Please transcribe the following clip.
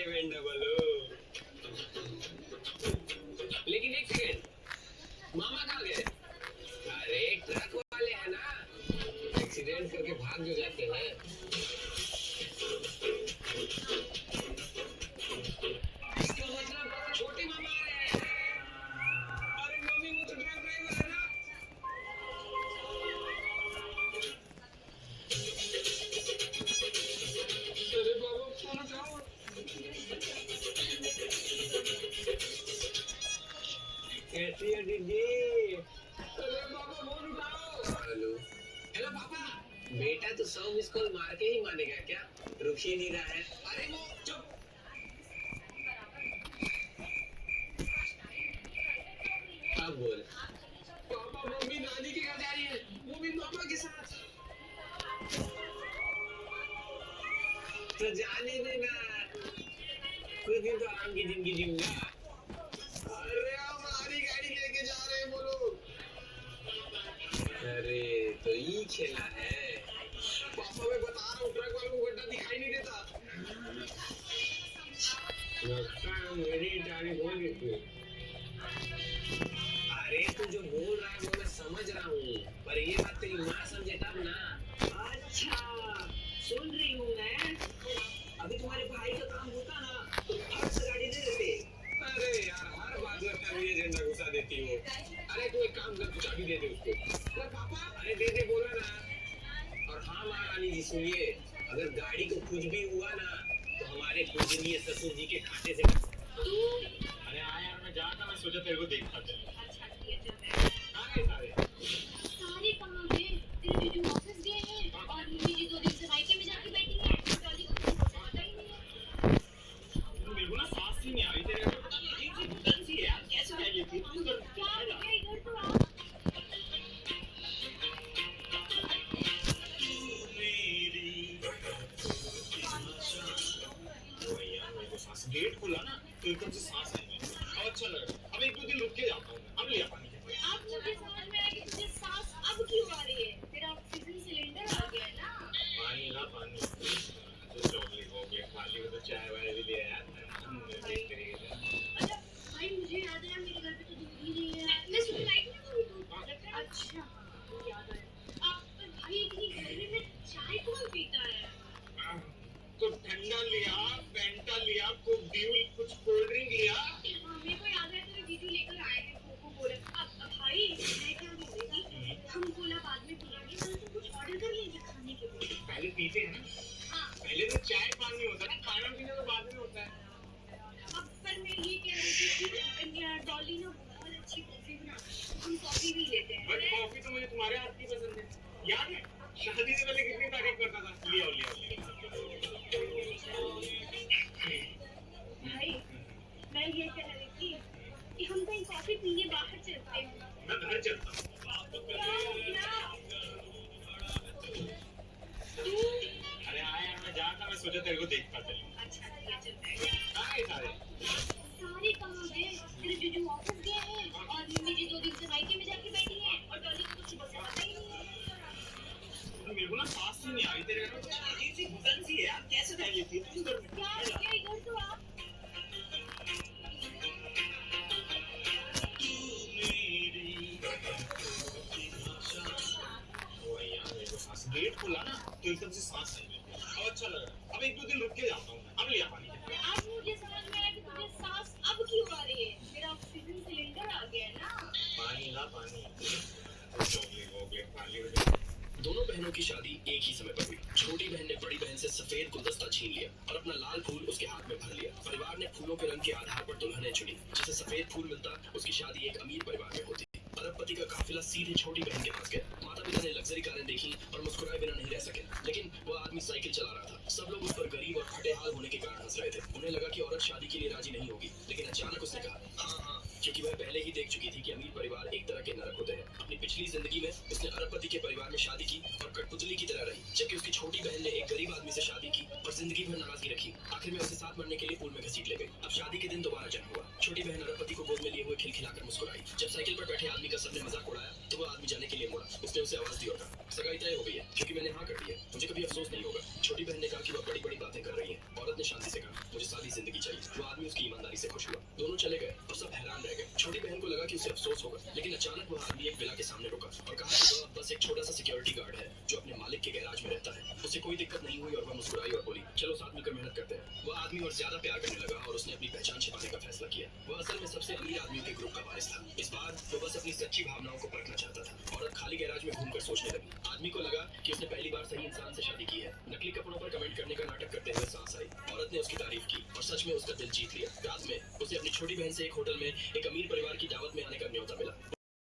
Seven double O. लेकिन एक second, मामा कहाँ गए? अरे ट्रक वाले हैं ना, एक्सीडेंट करके भाग जो जाते हैं। इसका मतलब छोटे मामा आ रहे हैं। अरे मम्मी, वो तो ट्रक ड्राइवर है ना। अरे बाबा, फोन उठाओ। कैसी है दीदी? अरे बाबा, फोन उठाओ। हेलो हेलो पापा। बेटा तो 100 मिस कॉल मार के ही मानेगा क्या? रुक ही नहीं रहा है। अरे वो चुप। अब बोल। पापा, मम्मी नानी के घर जा रही है, वो भी मामा के साथ। तो जाने देना, कुछ दिन तो आराम की जिंदगी जीऊंगा। अरे हमारी गाड़ी लेके जा रहे हैं वो लोग। अरे तो ये खेला है। पापा, मैं बता रहा हूँ, ट्रक वालों को गड्ढा दिखाई नहीं देता। लगता है मेरी तारीफ होगी तू। अरे तू जो बोल रहा है वो मैं समझ रहा हूँ, पर ये बात तेरी माँ समझे तब ना। अच्छा, सुन रही हूँ मैं। अभी तुम्हारे भाई का काम होता ना तो फट से गाड़ी दे देते। अरे यार, हर बात में फैमिली एजेंडा घुसा देती हो। अरे तू एक काम कर, तू चाबी दे दे उसको। अरे पापा, अरे दे दे बोला ना। और हाँ महारानी जी सुनिए, अगर गाड़ी को कुछ भी हुआ ना तो हमारे पूजनीय ससुर जी के खाते से। अरे हाँ यार, मैं जाता, मैं सोचा तेरे को देखता चल। अच्छा ठीक है, चल सारे सारे कहाँ गए? तेरे जीजू ऑफिस गए हैं और मम्मी जी 2 दिन से मायके में जाके बैठी हैं। डॉली को कुछ पता ही नहीं है। मेरे को ना सांस ही नहीं आ रही तेरे में, पता नहीं अजीब सी घुटन सी है यार, कैसे रह लेती है तू? क्या हो गया? इधर तो आओ। सांस गेट खुला ना तो एकदम से सांस आई। अब अच्छा लगा। अब 1-2 दिन रुक के जाता हूँ, अब लिया पानी। अब मुझे समझ में आया कि तुझे सांस अब क्यों आ रही है। तेरा ऑक्सीजन सिलेंडर आ गया है ना। पानी ना पानी, तो चॉकलेट हो गया, खाली हो तो चाय वाय भी ले यार। अच्छा भाई, मुझे याद है मेरे घर पे तो दूध ही नहीं है। मैं सुबह लाइट में दूध दूध। अच्छा याद आया। आप भाई, इतनी गर्मी में चाय कौन पीता है? तो ठंडा लिया, फैंटा लिया, कोक ड्यूल, कुछ कोल्ड ड्रिंक लिया। मेरे को याद है तेरे जीजू लेकर आए हैं कोको कोला। अब भाई मैं क्या बोल रही थी, हम कोला बाद में पिएंगे, पहले तो कुछ ऑर्डर कर लेंगे खाने के लिए। पहले पीते हैं ना। हाँ, पहले तो चाय पानी होता है, खाना पीना तो बाद में होता है। अब पर मैं ये कह रही थी कि डॉली ना बहुत अच्छी कॉफी बनाती है, हम कॉफी भी लेते हैं। बट कॉफी तो मुझे तुम्हारे हाथ की पसंद है, याद है? शादी से पहले कितनी तारीफ करता था। ले आओ ले आओ। भाई मैं ये कह रही थी कि हम कहीं कॉफी पीने बाहर चलते हैं। मैं घर चलता हूँ। क्या हो गया? अरे हाँ यार, मैं जाता, मैं सोचा तेरे को देखता चल। अच्छा ठीक है, चलते हैं। सारे सारे कहाँ गए? तेरे जीजू ऑफिस गए हैं और मम्मी जी 2 दिन से मायके में जाके बैठी हैं और डॉली को कुछ पता ही नहीं है। मेरे को ना सांस ही नहीं आ रही तेरे में, पता नहीं अजीब सी घुटन सी है यार, कैसे रह लेती है तू? क्या हो गया? इधर तो आ। गेट खुला ना तो एकदम से सांस आई। अब अच्छा लगा। अब 1-2 दिन रुक के जाता हूँ, अब लिया पानी। अब मुझे समझ में आया कि तुझे सांस अब क्यों आ रही है। तेरा ऑक्सीजन सिलेंडर आ गया है ना। पानी ना पानी, तो चॉकलेट हो गया, खाली हो गया। दोनों बहनों की शादी एक ही समय पर हुई। छोटी बहन ने बड़ी बहन से सफेद गुलदस्ता छीन लिया और अपना लाल फूल उसके हाथ में भर लिया। परिवार ने फूलों के रंग के आधार पर दुल्हनें चुनी। जिसे सफेद फूल मिलता उसकी शादी एक अमीर परिवार में होती। अरबपति का काफिला सीधे छोटी बहन के पास गया। माता पिता ने लग्जरी कारें देखी और मुस्कुराए बिना नहीं रह सके। लेकिन वह आदमी साइकिल चला रहा था। सब लोग उस पर गरीब और फटे हाल होने के कारण हंस रहे थे। उन्हें लगा कि औरत शादी के लिए राजी नहीं होगी, लेकिन अचानक उसने कहा हाँ, क्योंकि वह पहले ही देख चुकी थी कि अमीर परिवार एक तरह के नरक होते हैं। अपनी पिछली जिंदगी में उसने अरबपति के परिवार में शादी की और कठपुतली की तरह रही, जबकि उसकी छोटी बहन ने एक गरीब आदमी से शादी की और जिंदगी भर नाराजगी रखी। आखिर में उसे साथ मरने के लिए पूल में घसीट ले गई। अब शादी के दिन दोबारा जन्म हुआ। छोटी बहन अरबपति को गोद में लिए हुए खिलखिलाकर मुस्कुराई। जब साइकिल पर बैठे आदमी का सबने मजाक उड़ाया तो वह आदमी जाने के लिए मुड़ा। उसने उसे आवाज दी और कहा सगाई तय हो गई है, क्योंकि मैंने हाँ कर दी है, मुझे कभी अफसोस नहीं होगा। छोटी बहन ने कहा कि वह बड़ी बड़ी बातें कर रही है। औरत ने शांति से कहा मुझे सादी जिंदगी हुआ। दोनों चले गए और सब हैरान रह गए। छोटी बहन को लगा कि उसे अफसोस होगा, लेकिन अचानक वह आदमी एक विला के सामने रुका और कहा कि वह बस एक छोटा सा सिक्योरिटी गार्ड है जो अपने मालिक के गैराज में रहता है। उसे कोई दिक्कत नहीं हुई और वह मुस्कुराई और बोली, चलो साथ मिलकर मेहनत करते हैं। वह आदमी और ज्यादा प्यार करने लगा और उसने अपनी पहचान छिपाने का फैसला किया। वह असल में सबसे अमीर आदमियों के ग्रुप का वारिस था। इस बार वो बस अपनी सच्ची भावनाओं को परखना चाहता था। औरत खाली गैराज में घूमकर सोचने लगी। आदमी को लगा कि उसने पहली बार सही इंसान से शादी की है। नकली कपड़ों पर कमेंट करने का नाटक करते हुए सांस आई। औरत ने उसकी तारीफ की और सच में उसका दिल जीत लिया। रात में उसे अपनी छोटी बहन से एक होटल में एक अमीर परिवार की दावत में आने का न्योता मिला।